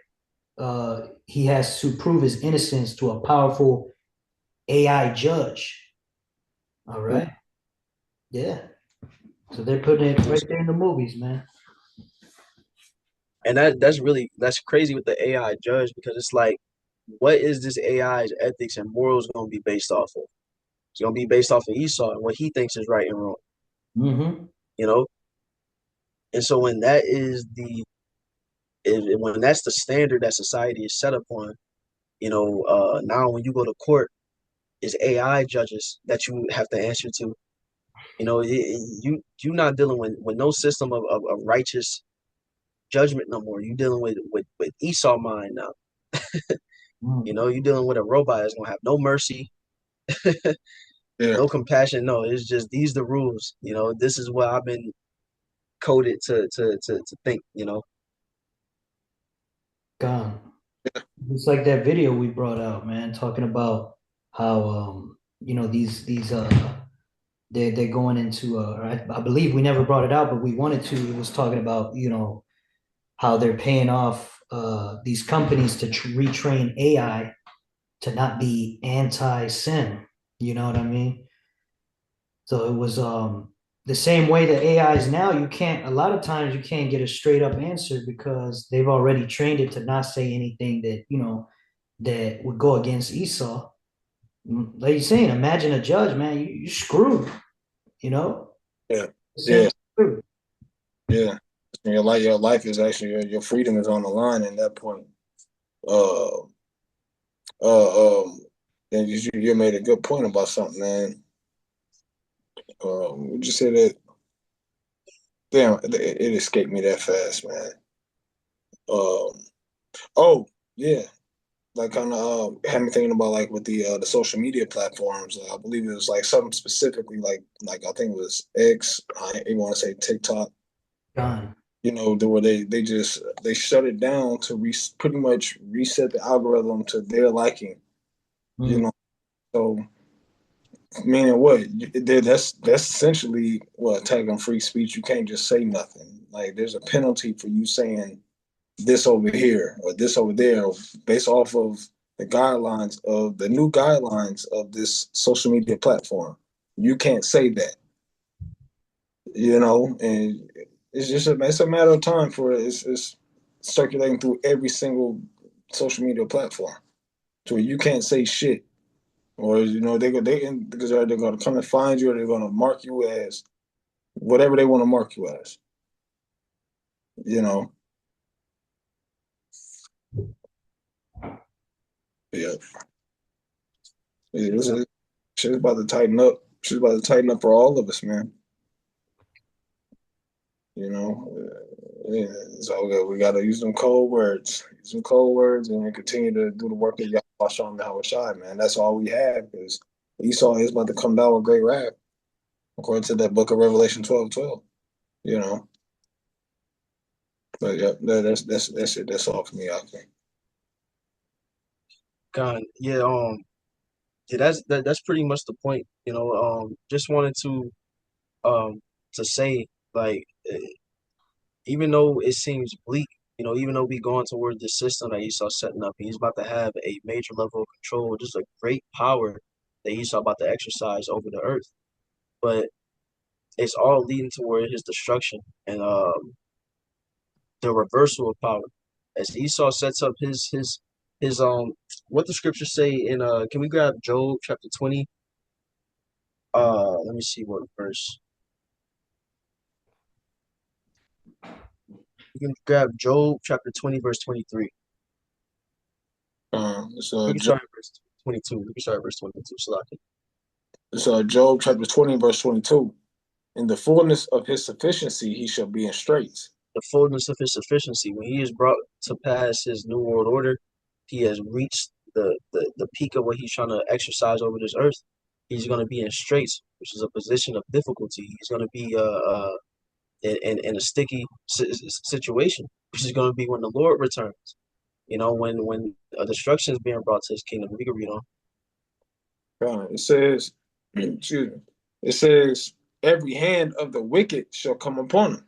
he has to prove his innocence to a powerful AI judge. All right, yeah. So they're putting it right there in the movies, man. And that's crazy with the AI judge, because it's like, what is this AI's ethics and morals going to be based off of? It's going to be based off of Esau and what he thinks is right and wrong, Mm-hmm. you know? And so when when that's the standard that society is set upon, now when you go to court, it's AI judges that you have to answer to. You're not dealing with no system of righteous judgment no more. You're dealing with Esau mind now. Mm-hmm. You're dealing with a robot that's gonna have no mercy, Yeah, no compassion. No, it's just these the rules. This is what I've been coded to think. Gone. It's like that video we brought out, man, talking about how these they're going into I believe we never brought it out, but we wanted to. It was talking about how they're paying off these companies to retrain AI to not be anti-sin. You know what I mean? So it was the same way that AI is now. You can't, a lot of times you can't get a straight up answer because they've already trained it to not say anything that that would go against Esau. Like you're saying, imagine a judge, man, you screwed. You know, yeah, the same yeah, screwed. yeah. And your life is actually your freedom is on the line at that point. Uh, and you made a good point about something, man. We just said that. Damn, it escaped me that fast, man. Um, oh yeah, like kind of had me thinking about like with the social media platforms. I believe it was like something specifically like I think it was X. I even want to say TikTok. Gone. Where they shut it down to pretty much reset the algorithm to their liking. You Mm. know, so meaning what? That's essentially what attacking free speech. You can't just say nothing. Like there's a penalty for you saying this over here or this over there based off of the new guidelines of this social media platform. You can't say that, and it's a matter of time for it's circulating through every single social media platform to where you can't say shit, or because they're going to come and find you, or they're going to mark you as whatever they want to mark you as, you know. Yeah, it's, shit's about to tighten up. Shit's about to tighten up for all of us, man. You know, yeah, so we got to use some cold words, and continue to do the work of Yahweh Shem Yahweh Shai, man. That's all we have because Esau is about to come down with great wrath, according to that book of Revelation 12:12. You know, but yeah, that's it. That's all for me. I think. God, yeah, yeah, that's pretty much the point. Just wanted um to say, like, even though it seems bleak, Even though we going toward this system that Esau's setting up, he's about to have a major level of control, just a great power that Esau about to exercise over the earth. But it's all leading toward his destruction and the reversal of power. As Esau sets up his what the scriptures say in can we grab Job chapter 20? Let me see what verse. You can grab Job chapter 20, verse 23. So We can start at verse 22. We can start at verse 22. So it's Job chapter 20, verse 22. In the fullness of his sufficiency, he shall be in straits. the fullness of his sufficiency, when he is brought to pass his new world order, he has reached the peak of what he's trying to exercise over this earth. He's going to be in straits, which is a position of difficulty. He's going to be in a sticky situation, which is going to be when the Lord returns. When destruction is being brought to his kingdom. We can read on. It says, excuse me, it says, every hand of the wicked shall come upon him.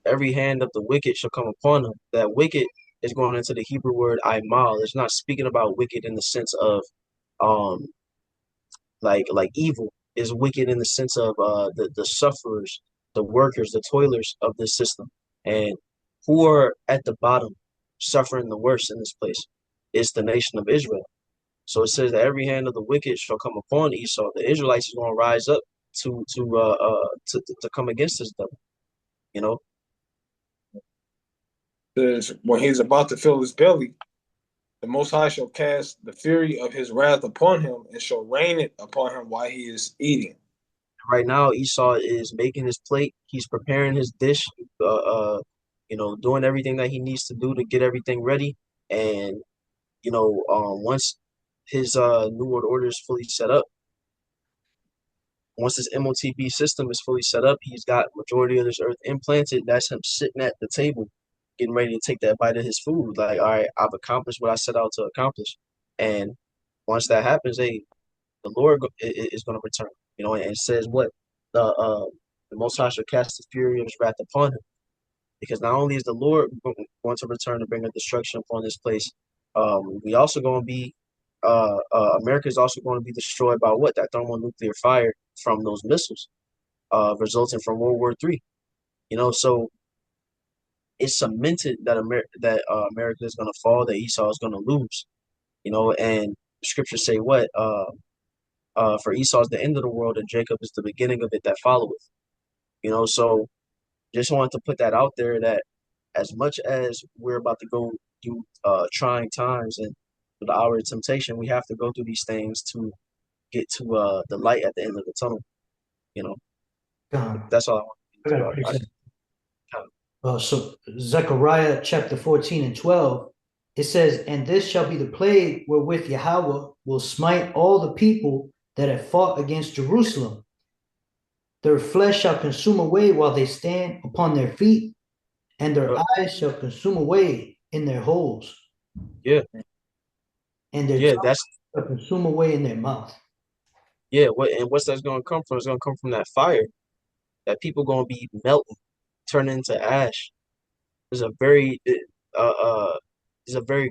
Every hand of the wicked shall come upon him. That wicked is going into the Hebrew word aimal. It's not speaking about wicked in the sense of like evil. Is wicked in the sense of the sufferers, the workers, the toilers of this system, and who are at the bottom suffering the worst in this place is the nation of Israel. So it says that every hand of the wicked shall come upon Esau. The Israelites is going to rise up to come against this devil. You know, Says, when he's about to fill his belly, the Most High shall cast the fury of his wrath upon him and shall rain it upon him while he is eating. right now Esau is making his plate. He's preparing his dish. Doing everything that he needs to do to get everything ready. And once his New World Order is fully set up, once this MOTB system is fully set up, he's got majority of this earth implanted. That's him sitting at the table, getting ready to take that bite of his food. Like, all right, I've accomplished what I set out to accomplish. And once that happens, hey, the Lord is going to return. And it says what the Most High shall cast the fury of his wrath upon him, because not only is the Lord going to return to bring a destruction upon this place, we also going to be America is also going to be destroyed by what? That thermonuclear fire from those missiles, resulting from World War III. So it's cemented that America is going to fall, that Esau is going to lose. And the scriptures say what? For Esau is the end of the world, and Jacob is the beginning of it that followeth. So just wanted to put that out there, that as much as we're about to go through trying times and the hour of temptation, we have to go through these things to get to the light at the end of the tunnel. That's all I want to do. So Zechariah chapter 14 and 12, it says, and this shall be the plague wherewith Yahweh will smite all the people that have fought against Jerusalem. Their flesh shall consume away while they stand upon their feet, and their eyes shall consume away in their holes. Yeah. And their tongue shall consume away in their mouth. Yeah, what's that's going to come from? It's going to come from that fire. That people going to be melting, turning into ash. There's a very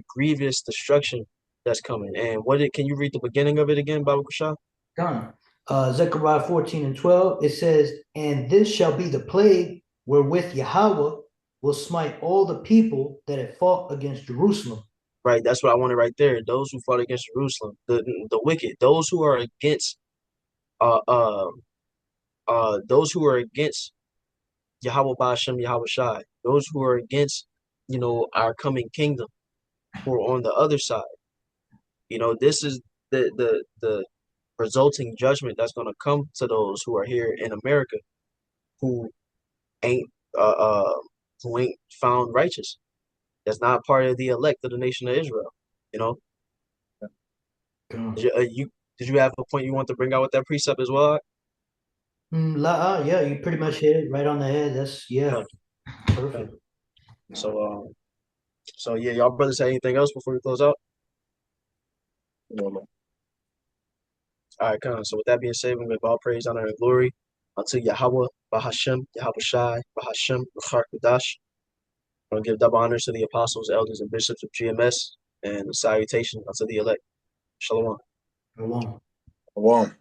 grievous destruction that's coming. And can you read the beginning of it again, Baba Kushah? Done. Zechariah 14 and 12, it says, and this shall be the plague wherewith Yahweh will smite all the people that have fought against Jerusalem. Right, that's what I wanted right there. Those who fought against Jerusalem, the wicked, those who are against those who are against Yahweh Ba'ashem, Yahweh Shai, those who are against, our coming kingdom, who are on the other side. This is the resulting judgment that's going to come to those who are here in America, who ain't found righteous. That's not part of the elect of the nation of Israel. Did you have a point you want to bring out with that precept as well? Yeah, you pretty much hit it right on the head. That's perfect. So yeah, y'all brothers say anything else before we close out? No. All right, come on. So with that being said, we give all praise, honor, and glory unto Yahweh, Bahashem, Yahweh Shai, Bahashem, B'char Kodash. I want to give double honors to the apostles, elders, and bishops of GMS, and a salutation unto the elect. Shalom. Shalom. Shalom.